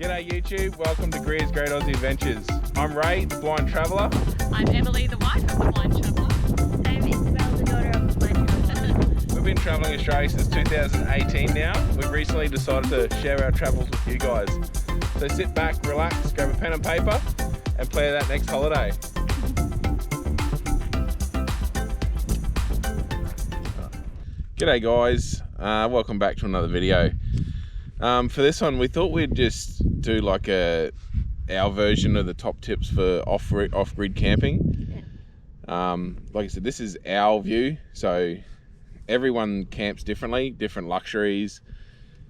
G'day YouTube, welcome to Greer's Great Aussie Adventures. I'm Ray, the blind traveller. I'm Emily, the wife of the blind traveller. I'm Isabel, the daughter of the blind traveller. We've been travelling Australia since 2018 now. We've recently decided to share our travels with you guys. So sit back, relax, grab a pen and paper and plan that next holiday. G'day guys, welcome back to another video. For this one we thought we'd just do like our version of the top tips for off-grid camping. Like I said, this is our view, so everyone camps differently, different luxuries.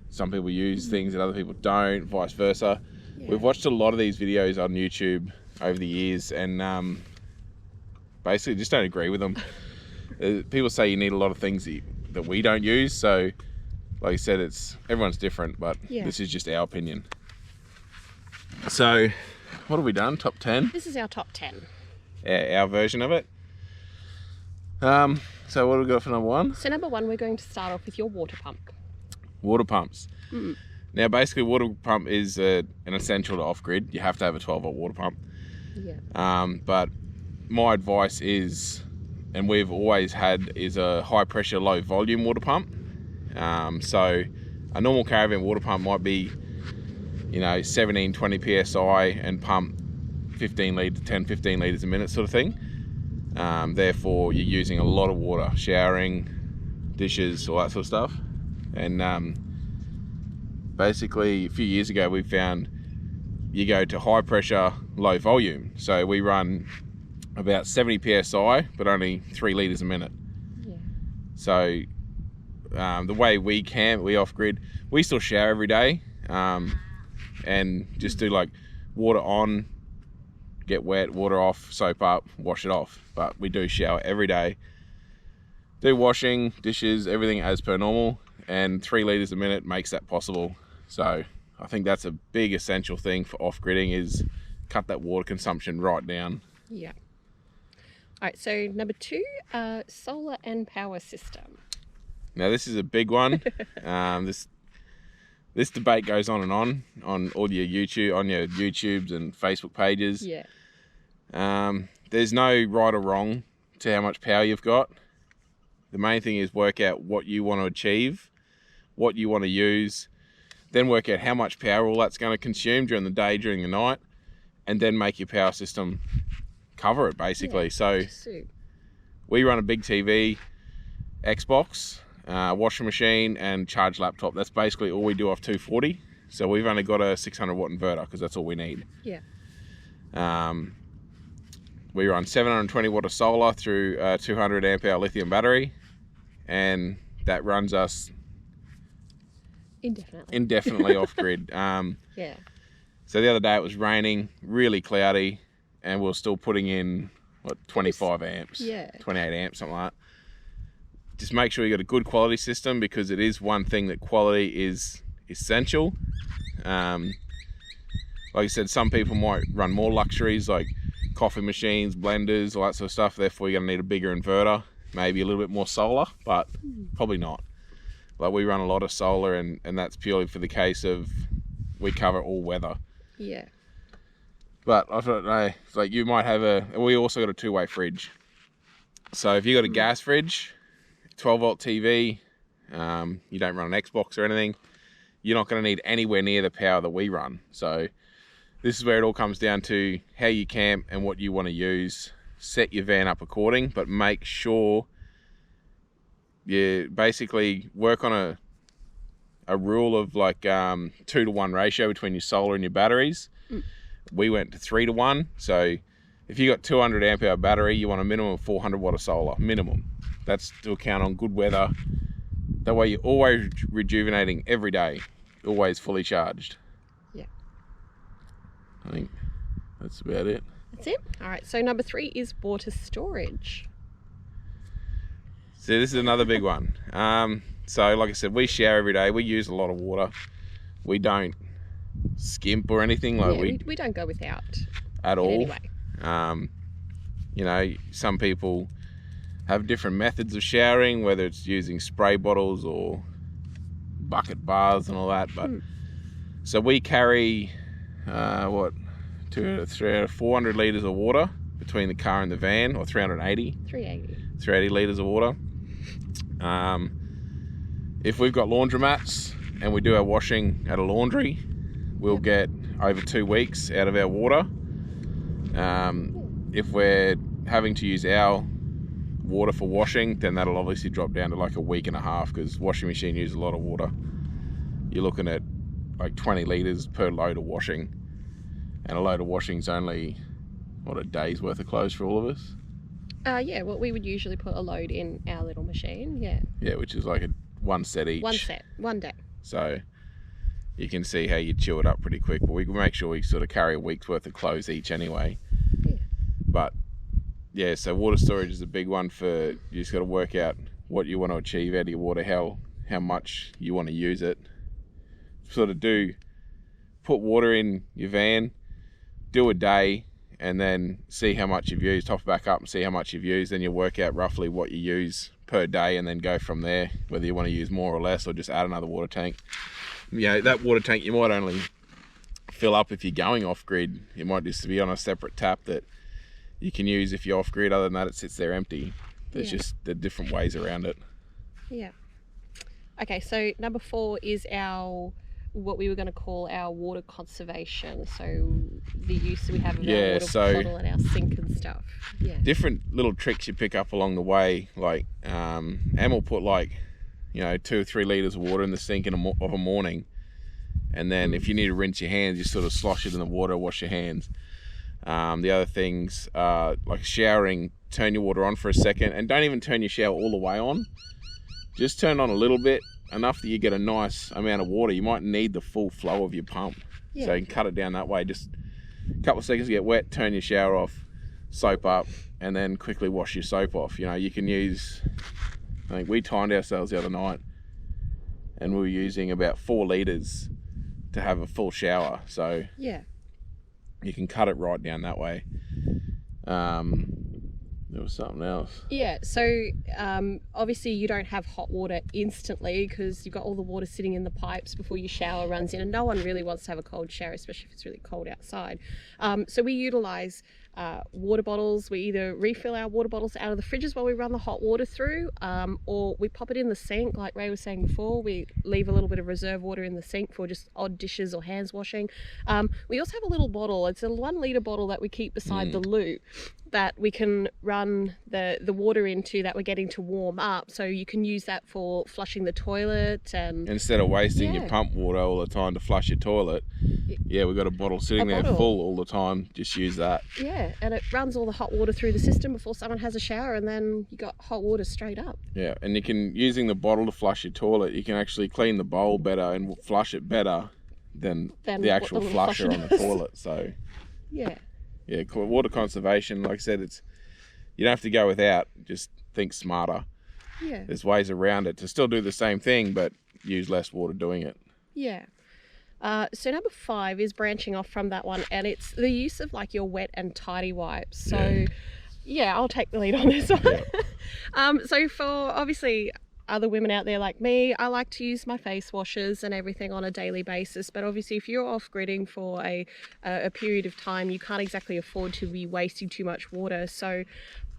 Some people use things that other people don't, vice versa. We've watched a lot of these videos on YouTube over the years and basically just don't agree with them. People say you need a lot of things that we don't use, so like I said, everyone's different, but this is just our opinion. So what have we done? Top 10? This is our top 10. Our version of it. So what do we got for number one? So number one, we're going to start off with your water pump. Water pumps. Now basically water pump is an essential to off-grid. You have to have a 12-volt water pump. But my advice is, and we've always had, is a high pressure, low volume water pump. So a normal caravan water pump might be, 17, 20 psi and pump 10, 15 litres a minute sort of thing. Therefore you're using a lot of water, showering, dishes, all that sort of stuff. And basically a few years ago we found you go to high pressure, low volume. So we run about 70 psi but only 3 litres a minute. So the way we camp, we off-grid, we still shower every day and just do like water on, get wet, water off, soap up, wash it off. But we do shower every day, do washing, dishes, everything as per normal, and 3 litres a minute makes that possible. So I think that's a big essential thing for off-gridding, is cut that water consumption right down. Yeah. All right, so number two, solar and power system. Now this is a big one. This debate goes on and on all your YouTubes and Facebook pages. There's no right or wrong to how much power you've got. The main thing is work out what you want to achieve, what you want to use, then work out how much power all that's going to consume during the day, during the night, and then make your power system cover it basically. So we run a big TV, Xbox, washing machine and charge laptop. That's basically all we do off 240. So we've only got a 600 watt inverter because that's all we need. We run 720 watt of solar through a 200 amp hour lithium battery, and that runs us indefinitely off grid. So the other day it was raining, really cloudy, and we were still putting in 25 amps, 28 amps, something like that. Just make sure you got a good quality system, because it is one thing that quality is essential. Like I said, some people might run more luxuries like coffee machines, blenders, all that sort of stuff. Therefore you're gonna need a bigger inverter, maybe a little bit more solar, but probably not. Like we run a lot of solar, and that's purely for the case of we cover all weather. But I don't know, like you might have we also got a two-way fridge. So if you got a gas fridge, 12-volt TV, you don't run an Xbox or anything, you're not going to need anywhere near the power that we run. So this is where it all comes down to how you camp and what you want to use. Set your van up according, but make sure you basically work on a rule of like 2-to-1 ratio between your solar and your batteries. We went to 3-to-1. So if you got 200 amp hour battery, you want a minimum of 400 watt of solar, minimum. That's to account on good weather. That way you're always rejuvenating every day, always fully charged. I think that's about it. That's it. All right, so number three is water storage. So this is another big one. So like I said, we shower every day. We use a lot of water. We don't skimp or anything. Like we don't go without at all. Anyway. Some people have different methods of showering, whether it's using spray bottles or bucket baths and all that. But so we carry what, 200, 300, 400 litres of water between the car and the van, or 380. 380 litres of water. If we've got laundromats and we do our washing at a laundry, we'll get over 2 weeks out of our water. If we're having to use our water for washing, then that'll obviously drop down to like a week and a half, because washing machine uses a lot of water. You're looking at like 20 litres per load of washing, and a load of washing is only, what, a day's worth of clothes for all of us? Yeah, well, we would usually put a load in our little machine, yeah, which is like one set each. one set, one day. So you can see how you chew it up pretty quick, but we can make sure we sort of carry a week's worth of clothes each anyway. Yeah. But yeah, so water storage is a big one. For you just got to work out what you want to achieve out of your water, how much you want to use it. Sort of put water in your van, do a day, and then see how much you've used, top it back up and see how much you've used. Then you work out roughly what you use per day, and then go from there, whether you want to use more or less, or just add another water tank. That water tank you might only fill up if you're going off grid. It might just be on a separate tap that you can use if you're off grid. Other than that, it sits there empty. There's just the different ways around it. Yeah. Okay, so number 4 is what we were going to call our water conservation. So the use we have of our water bottle and our sink and stuff. Yeah. Different little tricks you pick up along the way. Like, Em will put 2 or 3 litres of water in the sink of a morning, and then if you need to rinse your hands, you sort of slosh it in the water, wash your hands. The other things are like showering, turn your water on for a second, and don't even turn your shower all the way on. Just turn on a little bit, enough that you get a nice amount of water. You might need the full flow of your pump, so you can cut it down that way. Just a couple of seconds to get wet, turn your shower off, soap up, and then quickly wash your soap off. You can use, I think we timed ourselves the other night, and we were using about 4 litres to have a full shower. So yeah, you can cut it right down that way. There was something else. Yeah, so obviously you don't have hot water instantly, because you've got all the water sitting in the pipes before your shower runs in, and no one really wants to have a cold shower, especially if it's really cold outside. So we utilise water bottles. We either refill our water bottles out of the fridges while we run the hot water through, or we pop it in the sink, like Ray was saying before. We leave a little bit of reserve water in the sink for just odd dishes or hands washing. We also have a little bottle. It's a 1 litre bottle that we keep beside the loo, that we can run the water into, that we're getting to warm up. So you can use that for flushing the toilet, and instead of wasting your pump water all the time to flush your toilet, we've got a bottle sitting there full all the time. Just use that. Yeah, and it runs all the hot water through the system before someone has a shower, and then you got hot water straight up. Yeah, and you can, using the bottle to flush your toilet, you can actually clean the bowl better and flush it better than the actual flusher on the toilet. So yeah, water conservation, like I said, you don't have to go without, just think smarter. Yeah, there's ways around it to still do the same thing, but use less water doing it. Yeah. So number 5 is branching off from that one, and it's the use of like your wet and tidy wipes. So yeah, I'll take the lead on this one. So for obviously other women out there like me, I like to use my face washers and everything on a daily basis, but obviously if you're off gridding for a period of time, you can't exactly afford to be wasting too much water. So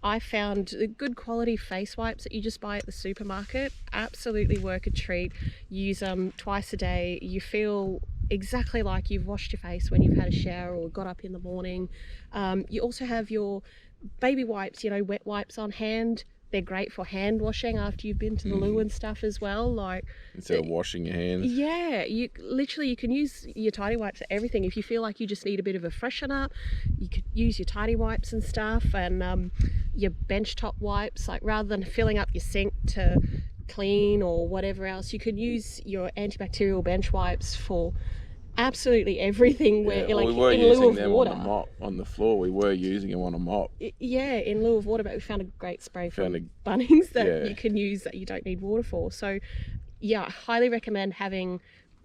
I found the good quality face wipes that you just buy at the supermarket absolutely work a treat. Use them twice a day. You feel exactly like you've washed your face when you've had a shower or got up in the morning. You also have your baby wipes, wet wipes on hand. They're great for hand washing after you've been to the loo and stuff as well. Like, instead of washing your hands. Yeah, you can use your tidy wipes for everything. If you feel like you just need a bit of a freshen up, you could use your tidy wipes and stuff, and your bench top wipes. Like, rather than filling up your sink to clean or whatever else, you could use your antibacterial bench wipes for absolutely everything. Where we were using them on the mop on the floor. We were using them on a mop. Yeah, in lieu of water, but we found a great spray from Bunnings that you can use that you don't need water for. So yeah, I highly recommend having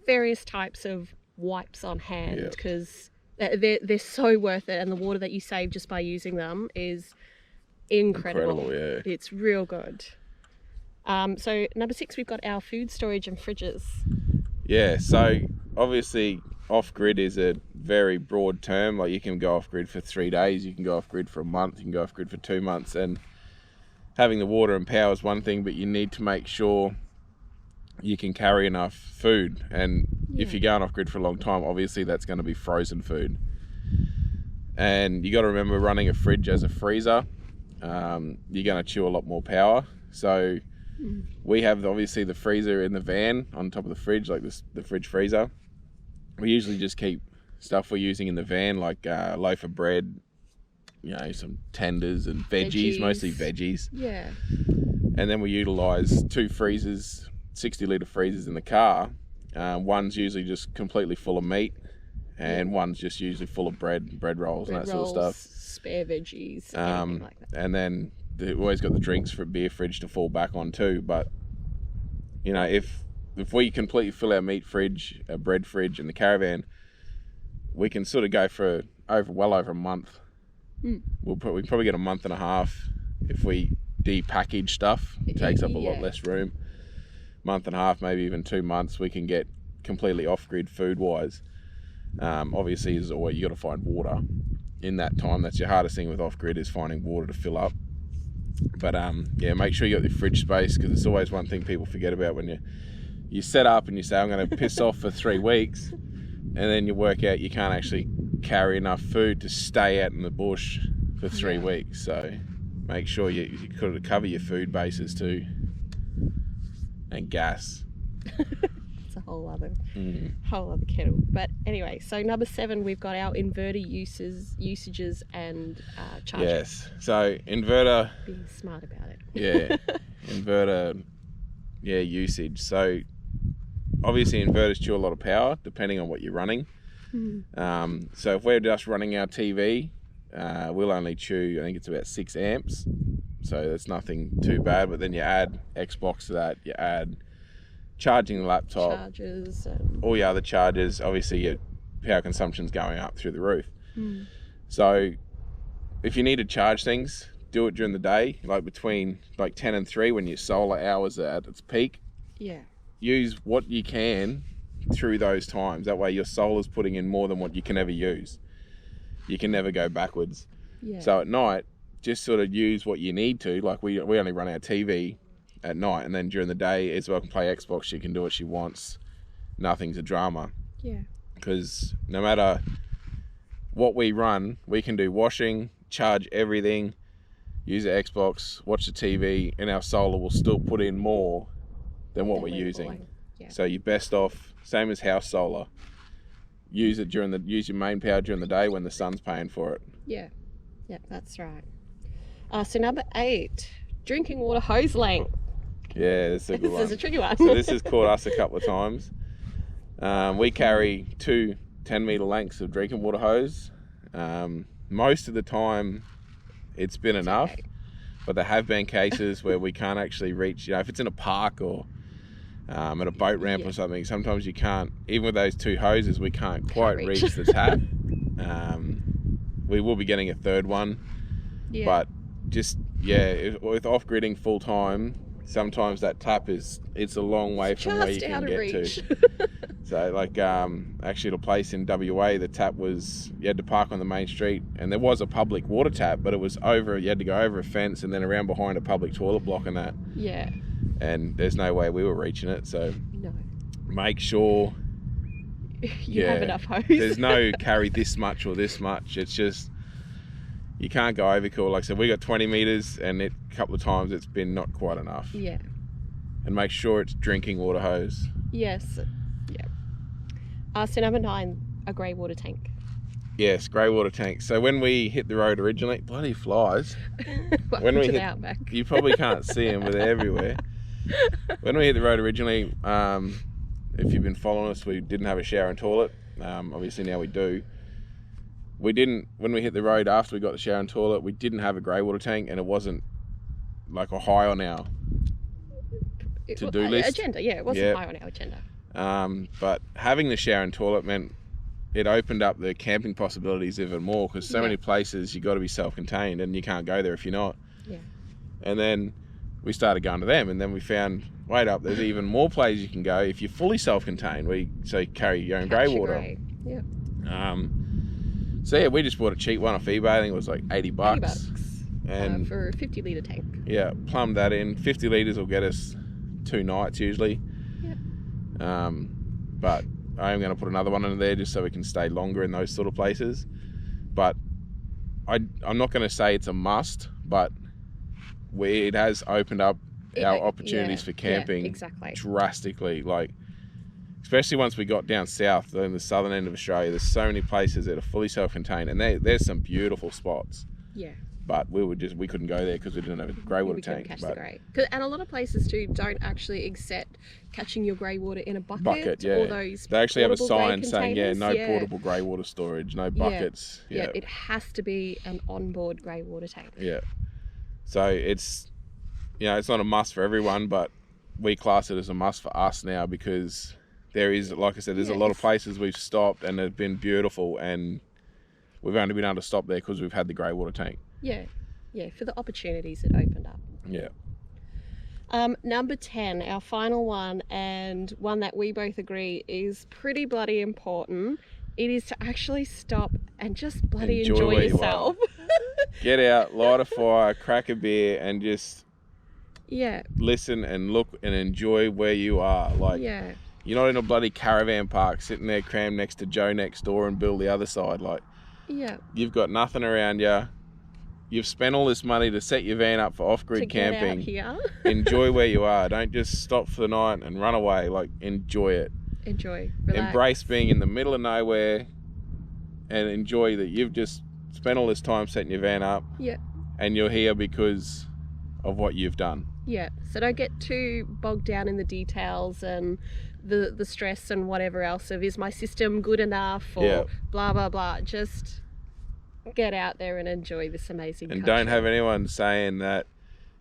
various types of wipes on hand, because they're so worth it, and the water that you save just by using them is incredible. It's real good. So number 6, we've got our food storage and fridges. Yeah, so obviously off-grid is a very broad term. Like you can go off-grid for 3 days, you can go off-grid for a month, you can go off-grid for 2 months, and having the water and power is one thing, but you need to make sure you can carry enough food. And if you're going off-grid for a long time, obviously that's going to be frozen food. And you got to remember, running a fridge as a freezer, you're going to chew a lot more power. So we have obviously the freezer in the van on top of the fridge, like this, the fridge freezer. We usually just keep stuff we're using in the van, like a loaf of bread, you know, some tenders and veggies, mostly veggies. Yeah. And then we utilize 2 freezers, 60-litre freezers in the car. One's usually just completely full of meat, and one's just usually full of bread rolls, and that sort of stuff. Spare veggies, anything like that. And then we've always got the drinks for a beer fridge to fall back on too. But you know, if we completely fill our meat fridge, our bread fridge, and the caravan, we can sort of go for well over a month. We probably get a month and a half if we depackage stuff. It takes up a lot less room. Month and a half, maybe even 2 months, we can get completely off-grid food-wise. Obviously, as always, you got to find water in that time. That's your hardest thing with off-grid, is finding water to fill up. But yeah, make sure you got your fridge space, because it's always one thing people forget about when you set up and you say, I'm going to piss off for 3 weeks, and then you work out you can't actually carry enough food to stay out in the bush for 3 weeks. So make sure you cover your food bases too. And gas. It's a whole other kettle. But anyway, so number 7, we've got our inverter usages and charging. Yes. So inverter. Being smart about it. Yeah. Inverter. Yeah, usage. So obviously inverters chew a lot of power depending on what you're running. So if we're just running our TV, we'll only chew, I think it's about 6 amps. So that's nothing too bad. But then you add Xbox to that, you add charging the laptop, chargers, and all your other chargers. Obviously your power consumption's going up through the roof. So if you need to charge things, do it during the day, like between 10 and 3 when your solar hours are at its peak. Yeah. Use what you can through those times. That way your solar's putting in more than what you can ever use. You can never go backwards. Yeah. So at night, just sort of use what you need to. Like we only run our TV at night, and then during the day, Isabel can play Xbox. She can do what she wants. Nothing's a drama. Yeah. Because no matter what we run, we can do washing, charge everything, use the Xbox, watch the TV, and our solar will still put in more than what we're using. Yeah. So you're best off, same as house solar. Use your main power during the day when the sun's paying for it. Yeah. Yeah, that's right. So number 8, drinking water hose length. Yeah, this is a good one. This is a tricky one. So this has caught us a couple of times. We carry 2 10-meter lengths of drinking water hose. Most of the time it's been enough, but there have been cases where we can't actually reach, if it's in a park or at a boat ramp or something, sometimes you can't, even with those 2 hoses, we can't quite reach the tap. We will be getting a 3rd one, but just, with off-gridding full time, sometimes that tap it's a long way from where you can get to. So actually at a place in WA, the tap was, you had to park on the main street, and there was a public water tap, but it was you had to go over a fence and then around behind a public toilet block and that. Yeah. And there's no way we were reaching it, so no. Make sure you have enough hose. There's no carry this much or this much. It's just, you can't go overkill. Like I said, we got 20 meters, and a couple of times it's been not quite enough. Yeah. And make sure it's drinking water hose. Yes. Yeah. So number 9, a grey water tank. Yes, grey water tank. So when we hit the road originally, bloody flies. When we hit the outback. You probably can't see them, but they're everywhere. When we hit the road originally, if you've been following us, we didn't have a shower and toilet. Obviously now we do. We didn't, when we hit the road after we got the shower and toilet, we didn't have a grey water tank, and it wasn't like a high on our to-do list. Agenda, yeah, it wasn't high on our agenda. But having the shower and toilet meant it opened up the camping possibilities even more, because so many places you got to be self-contained, and you can't go there if you're not. Yeah. And then we started going to them, and then we found, wait up, there's even more places you can go if you're fully self-contained. So you carry your own grey water. Yeah. So yeah, we just bought a cheap one off eBay. I think it was like 80 bucks. And for a 50 litre tank. yeah, plumb that in. 50 litres will get us 2 nights usually. Yeah. But I am going to put another one in there just so we can stay longer in those sort of places. But I'm not going to say it's a must, but it has opened up our opportunities for camping exactly. drastically. Like, especially once we got down south in the southern end of Australia, there's so many places that are fully self-contained, and there's some beautiful spots. Yeah. But we couldn't go there because we didn't have a grey water tank. Catch the grey. And a lot of places too don't actually accept catching your grey water in a bucket. Yeah. Or those they actually have a portable grey sign saying, no containers. portable grey water storage, no buckets. Yeah, it has to be an onboard grey water tank. Yeah. So it's, it's not a must for everyone, but we class it as a must for us now because there is, like I said, there's a lot of places we've stopped and they've been beautiful, and we've only been able to stop there because we've had the grey water tank. Yeah. Yeah, for the opportunities it opened up. Yeah. Number 10, our final one, and one that we both agree is pretty bloody important. It is to actually stop and just bloody enjoy yourself. Get out, light a fire, crack a beer, and just listen and look and enjoy where you are. Like, you're not in a bloody caravan park sitting there crammed next to Joe next door and Bill the other side. Like, you've got nothing around you. You've spent all this money to set your van up for off-grid camping. Enjoy where you are. Don't just stop for the night and run away. Like, enjoy it. Enjoy. Relax. Embrace being in the middle of nowhere and enjoy that you've just spent all this time setting your van up. Yeah. And you're here because of what you've done. Yeah. So don't get too bogged down in the details and the stress and whatever else of, is my system good enough, or blah, blah, blah. Just get out there and enjoy this amazing country. Don't have anyone saying that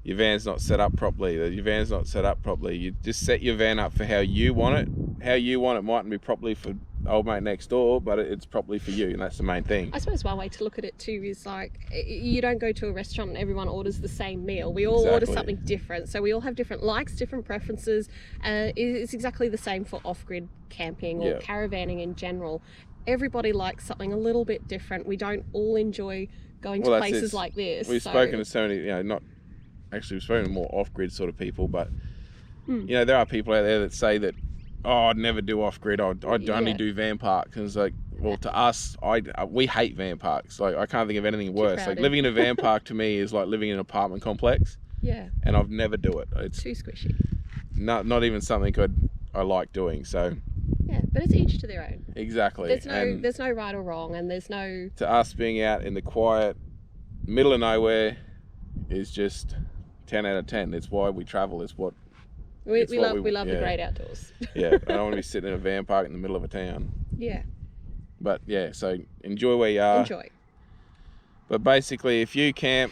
your van's not set up properly, that your van's not set up properly. You just set your van up for how you want it. How you want it mightn't be properly for old mate next door, but it's properly for you, and that's the main thing. I suppose one way to look at it too is, like, you don't go to a restaurant and everyone orders the same meal. We all order something different, so we all have different likes, different preferences. It's exactly the same for off-grid camping or caravanning in general. Everybody likes something a little bit different. We don't all enjoy going to places like this. We've spoken to so many, we've spoken to more off-grid sort of people, but there are people out there that say that, I'd never do off-grid, I'd only do van parks. And it's like, well, to us, we hate van parks. Like, I can't think of anything worse. Like, living in a van park to me is like living in an apartment complex. Yeah. And I'd never do it. It's too squishy. Not even something I like doing. So. Yeah, but it's each to their own. Exactly. There's no right or wrong, and there's no... To us, being out in the quiet middle of nowhere is just 10 out of 10. It's why we travel. It's what we love the great outdoors. Yeah, I don't want to be sitting in a van park in the middle of a town. Yeah. But yeah, so enjoy where you are. Enjoy. But basically, if you camp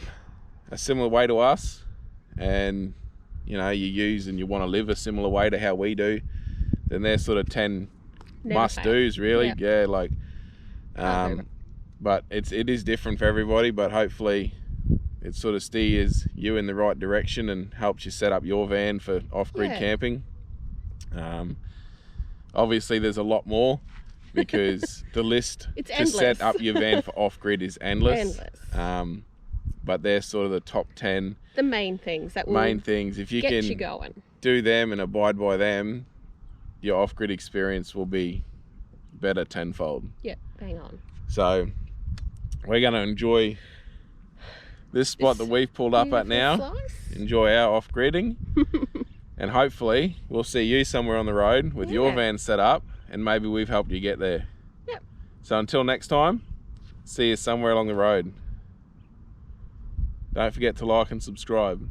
a similar way to us, and you use and you want to live a similar way to how we do, then there's sort of 10 must-dos, really. Yep. Yeah, like, but it is different for everybody, but hopefully it sort of steers you in the right direction and helps you set up your van for off-grid camping. Obviously, there's a lot more because the list to set up your van for off-grid is endless. But they're sort of the top 10. The main things that will If you get you going. Do them and abide by them, your off-grid experience will be better tenfold. Yeah, bang on. So we're going to enjoy this spot that we've pulled up at now. Enjoy our off-gridding. And hopefully we'll see you somewhere on the road with your van set up, and maybe we've helped you get there. Yep. So until next time, see you somewhere along the road. Don't forget to like and subscribe.